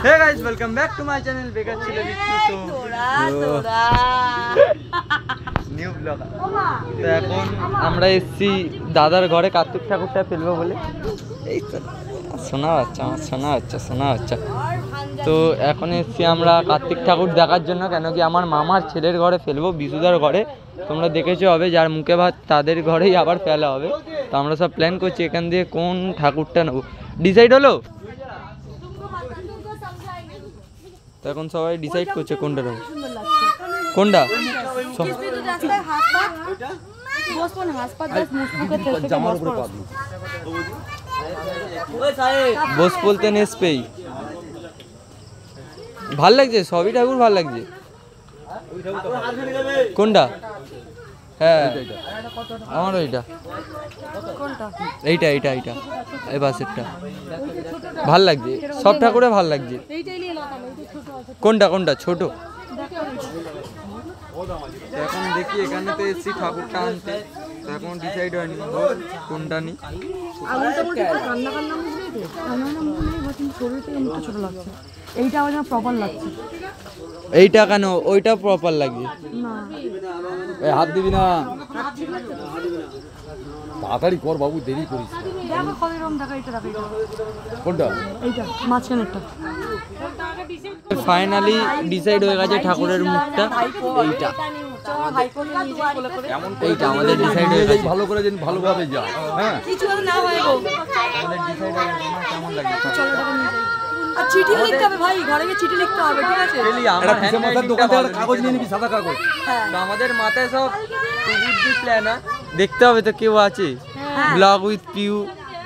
Hey guys, welcome back to my channel. বেকার ছিল new blog. তো এখন আমরা এসেছি দাদার ঘরে কার্তিক ঠাকুরটা ফেলবো বলে। এই তো শোনা হচ্ছে আমার শোনা হচ্ছে। তো এখন এসেছি আমরা কার্তিক ঠাকুর দেখার জন্য, কেন কি আমার মামার ছেলের ঘরে ফেলবো, বিশুদার ঘরে। তোমরা দেখেছো হবে, যার মুখে ভাত তাদের ঘরেই আবার ফেলা হবে। তো আমরা সব প্ল্যান করছি এখান দিয়ে কোন ঠাকুরটা নেবো, ডিসাইড হলো। তো এখন সবাই ডিসাইড করছে কোনটা নেবো, কোনটা বস বলতে নেসপেই ভাল লাগছে, সবই ঠাকুর ভাল লাগছে। কোনটা? হ্যাঁ আমার ওইটা, এইটা এইটা এইটা এই বাসেরটা ভাল লাগছে, সব ঠাকুরে ভাল লাগছে। কোনটা কোনটা ছোট? এখন দেখি, এখানে তো এসছি ঠাকুরটা আনতে, এখন ডিসাইড হয়নি কোনটা নি। এইটা আমার প্রপার লাগছে। এইটা কেন? ওইটা প্রপার লাগছে। হাত দিবি না, তাড়াতাড়ি কর বাবু, দেরি করিস। কোনটা? এইটা মাঝখানেরটা। ফাইনালি ডিসাইড হয়ে গেছে ঠাকুরের মুখটা এইটা। এইটা আমাদের ডিসাইড হয়ে গেছে, ভালো করে যেন ভালোভাবে যা। হ্যাঁ কিছু না হয় গো, আমাদের ডিসাইড হয়ে গেছে। কেমন লাগছে? আর চিঠি লিখতে হবে ভাই, ঘরে গিয়ে চিঠি লিখতে হবে, ঠিক আছে? আমরা হ্যান্ডমেড দোকান থেকে কাগজ নিয়ে নিবি, সাদা কাগজ। তো আমাদের মাথায় সব বুদ্ধি প্ল্যান, দেখতে হবে তো কেউ আছে। Blog with Piu,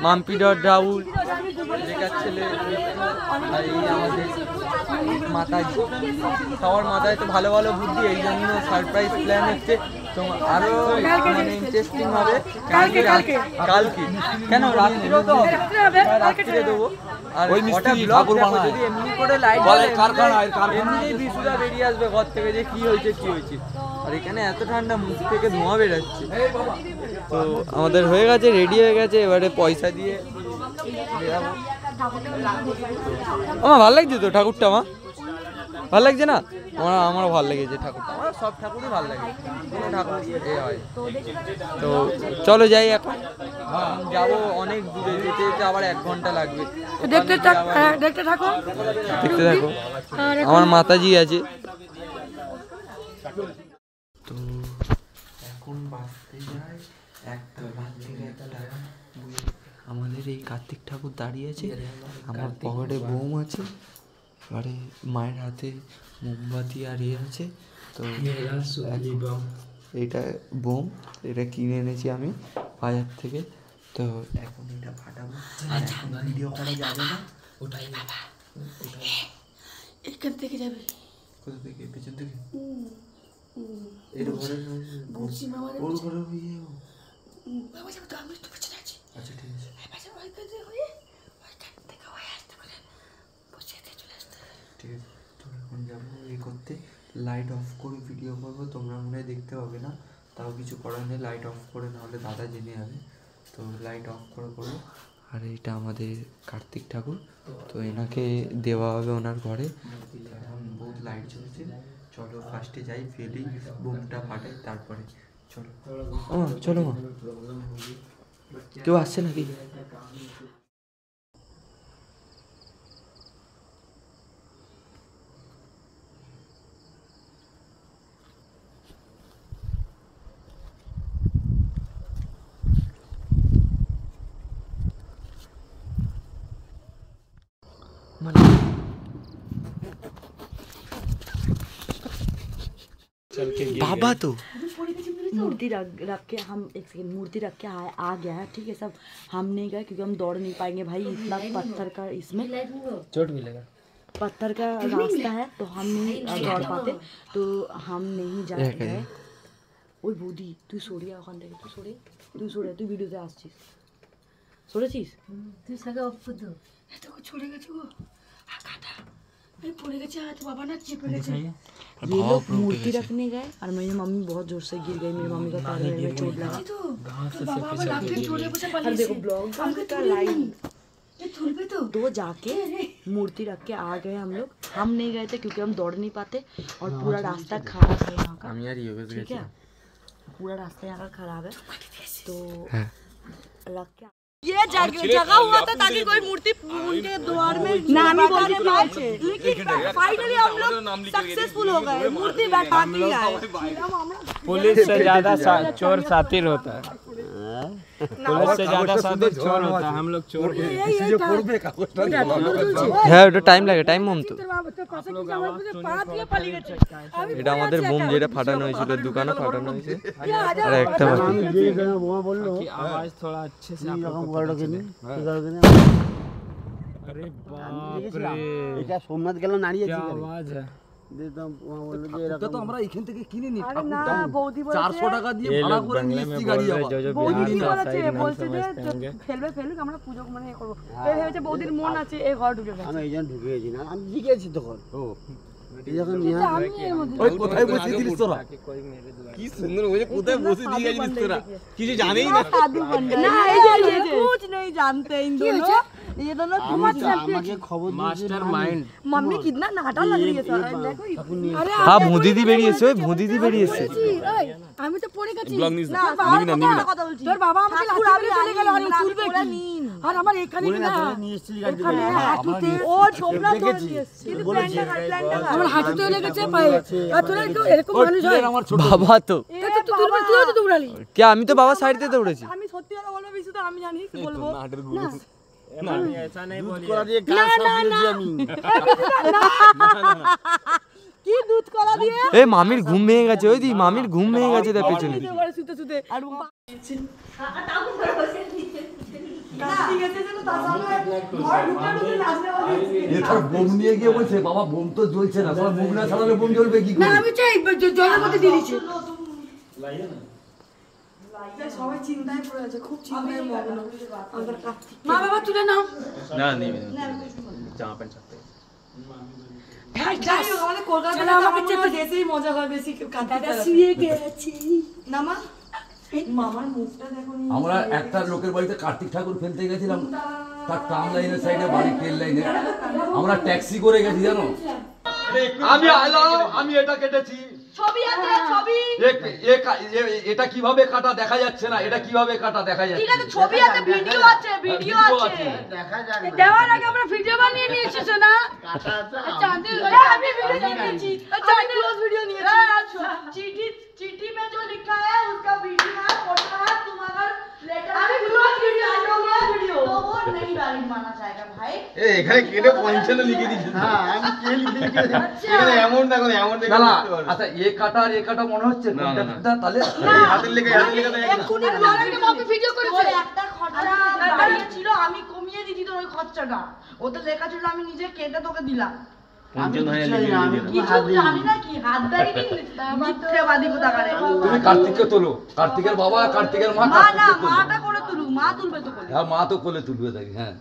Mampi dot Rahul, বেকার ছেলে, আর এই আমাদের মাথায়, সবার মাথায় তো ভালো ভালো বুদ্ধি, এই জন্য সারপ্রাইজ প্ল্যান হচ্ছে। তো আরো মানে ইন্টারেস্টিং হবে। কালকে কেন রাত্রিও তো রাত্রিরে দেবো। আর ওই মিস্ত্রি ঠাকুর বানায়, যদি এমনি করে লাইট জ্বলে এমনি বিশুদা বেরিয়ে আসবে ঘর থেকে যে কি হয়েছে। আর এখানে এত ঠান্ডা, মুখ থেকে ধোঁয়া বেরোচ্ছে। তো আমাদের হয়ে গেছে, রেডি হয়ে গেছে, এবারে পয়সা দিয়ে বেরাবো। আমার ভালো লাগছে তো ঠাকুরটা, আমার ভালো লাগছে না? আমারও ভালো লেগেছে ঠাকুরটা, আমার সব ঠাকুরই ভালো লাগে, কোনো ঠাকুর এ হয়। তো চলো যাই, এখন যাবো অনেক দূরে, যেতে যেতে আবার 1 ঘন্টা লাগবে। দেখতে থাকো। আমার মাতাজি আছে। তো এখন বাঁচতে যায় একটা, আমাদের এই কার্তিক ঠাকুর দাঁড়িয়ে আছে, আমার পকেটে বোম আছে, এবারে মায়ের হাতে মোমবাতি আর ইয়ে আছে। তো এইটা বোম, এটা কিনে এনেছি আমি বাজার থেকে। তো এখন এটা ফাটাবো, আর এখন ভিডিও করা যাবে না। ওটাই এখান থেকে যাবে। কোথা থেকে? পেছন থেকে? এর ঘরে ওর ঘরে হয়ে যাবো। বাবা যাবো তো, আমি তো পেছনে আছি। আচ্ছা ঠিক আছে, ঠিক আছে। তো এখন যাবো এই করতে, লাইট অফ করে ভিডিও করবো, তোমরা মনে হয় দেখতে পাবে না, তাও কিছু করার নেই, লাইট অফ করে, নাহলে দাদা জেনে যাবে। তো লাইট অফ করে করবো। আর এইটা আমাদের কার্তিক ঠাকুর, তো এনাকে দেওয়া হবে ওনার ঘরে। এখন বহুত লাইট জ্বলছে, চলো ফার্স্টে যাই, ফেলি, বুমটা ফাটাই, তারপরে চলো। চলো মা, কেউ আসছে নাকি? बाबा तो मूर्ति रख के हम, एक सेकंड, मूर्ति रख के आ गया है, ठीक है। सब हम नहीं गए क्योंकि हम दौड़ नहीं पाएंगे भाई, इतना पत्थर का, इसमें चोट मिलेगा, पत्थर का रास्ता है, तो हम नहीं दौड़ पाते, तो हम नहीं जाएंगे। ওই বৌদি তুই সরিয়া ওখান থেকে, তুই ভিডিওতে আসছিস, সরেছিস তুই সাথে অফ করে দাও। এত ছড়ে গেছে গো, কাটা मैं पड़ गया, तो पापा ना चिप गए। ये लोग मूर्ति रखने गए और मेरी मम्मी बहुत जोर से गिर गई, मेरी मम्मी का पैर में चोट लगा। और देखो ब्लॉग का लाइन तो जाके मूर्ति रख के आ गए हम लोग। हम नहीं गए थे क्योंकि हम दौड़ नहीं पाते और पूरा रास्ता खराब है यहाँ का, ठीक है, पूरा रास्ता यहाँ का खराब है तो रख के ये जगह हुआ था ताकि कोई मूर्ति उनके द्वार में नामी बोलने पाए, लेकिन फाइनली हम लोग सक्सेसफुल हो गए, मूर्ति बैठा के आए। पुलिस से ज्यादा चोर सातिर होता है, पुलिस से ज्यादा सातिर चोर होता है, हम लोग चोर হ্যাঁ ওটা টাইম লাগে, টাইম বম তো এটা আমাদের বোম যেটা ফাটানো হয়েছিল, দোকানে ফাটানো হয়েছে আর একটা বাকি। आवाज थोड़ा अच्छे से आप लोग अरे बाप रे এটা সোমনাথ গেল নাড়িয়ে क्या आवाज है। তো আমরা এখান থেকে কিনে নি अरे ना बौदी बोले 400 টাকা দিয়ে ये ভাড়া लोग করে बंगले নিয়ে में এসছি बोल গাড়ি रहे আবার जो जो বৌদি बिहार का বলেছে साइड नाम বলছে যে समझते होंगे। ফেলবে ফেলুক আমরা পুজো মানে এ করবো, ভেবেছে বৌদির মন আছে এই ঘর ঢুকে গেছে। আমি এইজন ঢুকেছি না, আমি জিজ্ঞেসি তখন ও এই যখন নিয়ে ওই কোথায় বসে দিলিস তোরা, कोई मेरे द्वारा কি সুন্দর ওই কোথায় বসে দিয়ে গেছিস তোরা, কিছু জানেই না। ना ये कुछ नहीं जानते इन दोनों, ये दोनों আমাকে খবর मास्टर माइंड मम्मी कितना नाटा लग रही है सर, देखो अरे হ্যাঁ ভুঁদিদি বেরিয়েছে, ওই ভুঁদিদি বেরিয়েছে। আমি তো পড়ে গেছি ব্লগ নিস না, কথা বলছি তোর বাবা আমাকে লাঠি মেরে চলে গেল আর তুলবে কি, আর আমার এখানে না নিয়ে এসছি গাড়ি এখানে হাঁটুতে ও ছোবরা ধরে দিয়েছে, কিন্তু প্ল্যানটা আমার হাঁটুতে লেগেছে পায়ে, আর তোরা একটু এরকম মানুষ হয় আমার ছোট বাবা তো তুই তো দৌড়ালি, কে, আমি তো বাবার সাইডে দৌড়েছি। আমি সত্যি কথা বলবো বিশু, তো আমি জানি কি বলবো না ऐसा नहीं बोलिए। করা দিয়ে কাজ সব দিয়েছি আমি। কি দুধ কলা দিয়ে এই মামির ঘুম ভেঙে গেছে, ওই দি মামির ঘুম ভেঙে গেছে তার পেছনে। শুতে শুতে আর এটার বোম নিয়ে গিয়ে বলছে বাবা বোম তো জ্বলছে না, সবাই মুখ না ছাড়ালে বোম জ্বলবে কি করে? আমি চাই জলের মধ্যে দিয়ে দিচ্ছি, সবাই চিন্তায় পড়ে আছে, খুব চিন্তায় মগ্ন। মা বাবা তুলে নাও না নিবি জামা প্যান্ট ছাড়তে আমাদের কলকাতা আমাকে চেপে দেশেই মজা হয় বেশি, কাঁদাটা শুয়ে গেছি না মা, মামার মুখটা দেখো। আমরা একটা লোকের বাড়িতে কার্তিক ঠাকুর ফেলতে গেছিলাম, তার ট্রাম লাইনের সাইডে বাড়ি, ট্রেন লাইনে আমরা ট্যাক্সি করে গেছি জানো। আমি এটা কেটেছি, ছবি আছে ছবি, এটা কিভাবে কাটা দেখা যাচ্ছে না, এটা কিভাবে কাটা দেখা যাচ্ছে। ঠিক আছে ছবি আছে, ভিডিও আছে, ভিডিও আছে দেখা যাক না। দেওয়ার আগে আমরা ভিডিও বানিয়ে নিয়ে এসেছো না, কাটা আছে अच्छा আমি ভিডিও নিয়েছি, अच्छा ক্লোজ ভিডিও নিয়েছি, चिट्ठी चिट्ठी में जो लिखा है उसका वीडियो है, फोटो है, तुम अगर लेटर अभी क्लोज वीडियो तो वो नहीं वैलिड माना जाएगा भाई। এখানে কেটে 55 লিখে দিয়েছে। হ্যাঁ আমি কে লিখে এখানে এমন দেখো এমন দেখো না। আচ্ছা এ কাটা আর এ কাটা মনে হচ্ছে না, তাহলে হাতের লেখা এক্ষুনি ব্লগে মাপে ভিডিও করেছে, একটা খরচা বাড়িয়েছিল, আমি কমিয়ে দিছি তোর ওই খরচাটা, ওতে লেখা ছিল আমি নিজে কেটে তোকে দিলাম। আমি কিছু জানি না কি হাত দেয়নি, মিথ্যেবাদী কোথাকারে। তুমি কার্তিককে তোলো, কার্তিকের বাবা কার্তিকের মা, মা না, কার্তিককে তোলো। মাটা করে তুলু, মা তুলবে তো করে। হ্যাঁ মা তো কোলে তুলবে তাকে। হ্যাঁ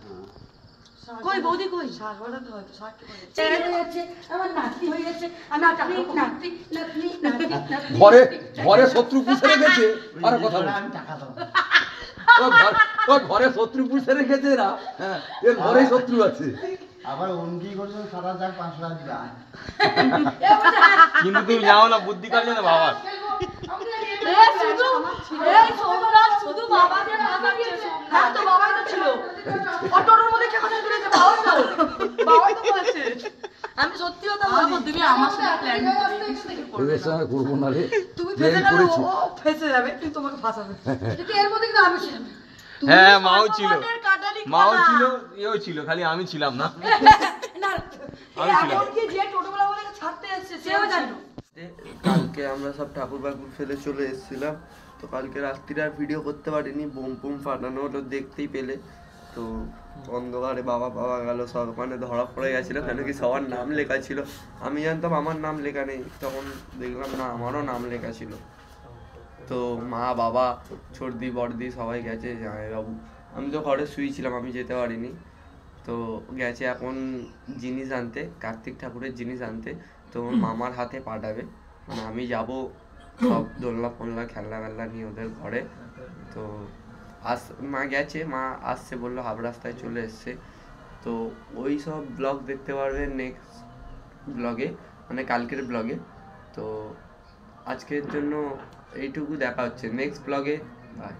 কই বৌদি কই, শাক বানাতে হয় তো, শাক ছেড়ে যাচ্ছে, আমার নাতি হয়ে যাচ্ছে, আমি নাতি নাতি নাতি নাতি ঘরে ঘরে শত্রু পুষে রেখেছে, আর কথা বল। আমি টাকা দেবো। ও ঘরে শত্রু পুষে রেখেছে না, হ্যাঁ এর ঘরে শত্রু আছে। আবার উনকি করছো 7000 500 টাকা যায়, কিন্তু তুমি যাও না, বুদ্ধি কাটছে না বাবা। শুধু বাবাকে ভাষা দিয়েছে, হ্যাঁ তো বাবাই তো ছিল, অটোর মধ্যে কে কথা তুলেছে, বাবাই তো বলেছে। আমি সত্যি কথা বলবো, তুমি আমার সাথে প্ল্যান এদের সঙ্গে করবো না রে, তুমি প্ল্যান ফেসে গেলে করেছি। ও ফেসে যাবে, তুই তোমাকে ফাঁসাবে, কিন্তু এর মধ্যে কিন্তু আমি ছিলাম। হ্যাঁ মাও ছিল, মাও ছিল, এও ছিল, খালি আমি ছিলাম না। না এখন কি যে টোটোওয়ালা বলে ছাড়তে এসেছে সেও জানো। কালকে আমরা সব ঠাকুর বাকুর ফেলে চলে এসেছিলাম, তো কালকে রাত্রিরে আর ভিডিও করতে পারিনি, বোম বোম ফাটানো হলো দেখতেই পেলে। তো অন্ধকারে বাবা পাওয়া গেল, সব মানে ধরা পড়ে গেছিলো, কেন কি সবার নাম লেখা ছিল, আমি জানতাম আমার নাম লেখা নেই, তখন দেখলাম না আমারও নাম লেখা ছিল। তো মা বাবা ছর্দি বর্দি সবাই গেছে, জামাইবাবু, আমি তো ঘরে শুয়েছিলাম, আমি যেতে পারিনি। তো গেছে এখন জিনিস আনতে, কার্তিক ঠাকুরের জিনিস আনতে, তো মামার হাতে পাঠাবে, মানে আমি যাব সব দোলনা ফোলনা খেলনা ফেলনা নিয়ে ওদের ঘরে। তো মা গেছে, মা আসছে বললো হাফ রাস্তায় চলে এসছে। তো ওই সব ব্লগ দেখতে পারবেন নেক্সট ব্লগে, মানে কালকের ব্লগে। তো আজকের জন্য এইটুকু, দেখা হচ্ছে নেক্সট ব্লগে। বাই।